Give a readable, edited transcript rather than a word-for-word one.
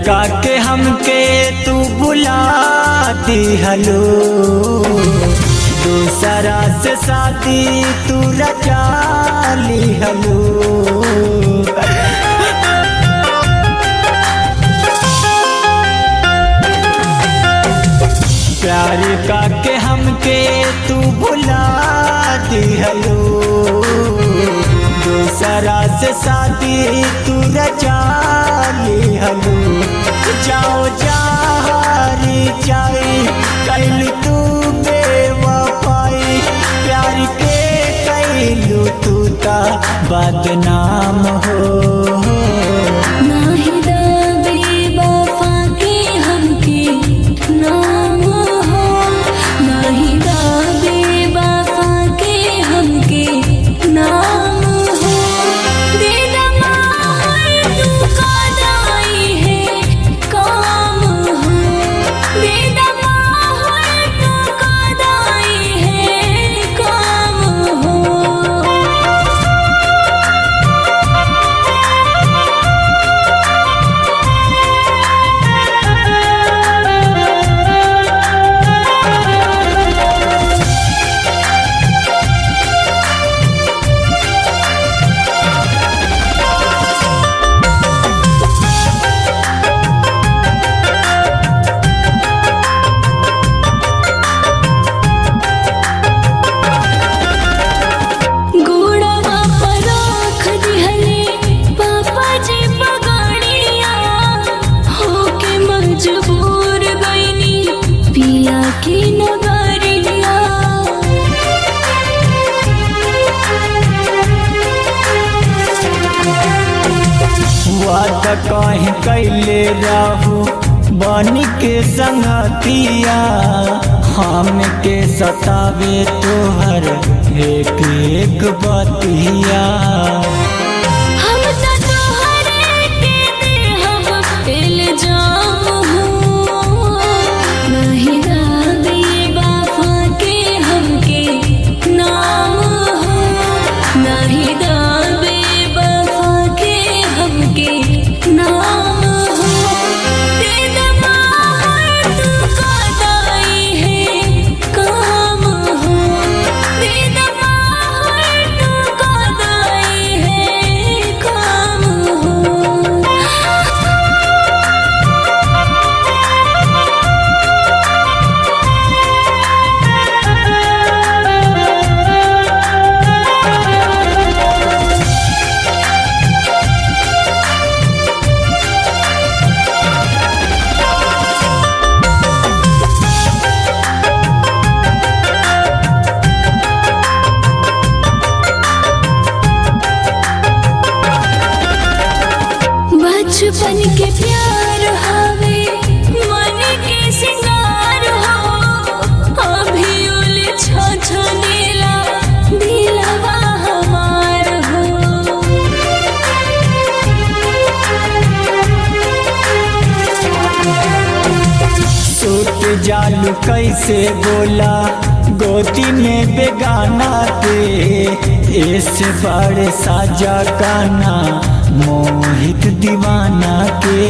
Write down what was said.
का के हमके तू बुला दिहलो, दूसरा से शादी तू रचा लिहलो। प्यार का के हमके तू भुला दिहलो, दूसरा से शादी तू रचा लिहलो। जाओ जारी जाई कैलू तू बेवफाई, प्यार के कैलू तू ता बदनाम हो। वादा कहीं कैले रहू बन के संगतिया, हम के सतावे तोहर एक एक बतिया। हम तो तोहरे के देहब इल्जाम हो, नहीं दादी बाफा के हमके नाम हो, नहीं दादी बाफा के हमके नाम हो। दे दमा तू कदाई है काम हो, दे दमा तू कदाई है काम हो। बचपन के प्यार हवे मन के सिंगार हो, अभी उलझ छनेला दिलवा हमार हो। सोच जालू कैसे बोला गोदी में बेगाना दे, ऐसे बड़े साजा गाना मोहित दीवाना के।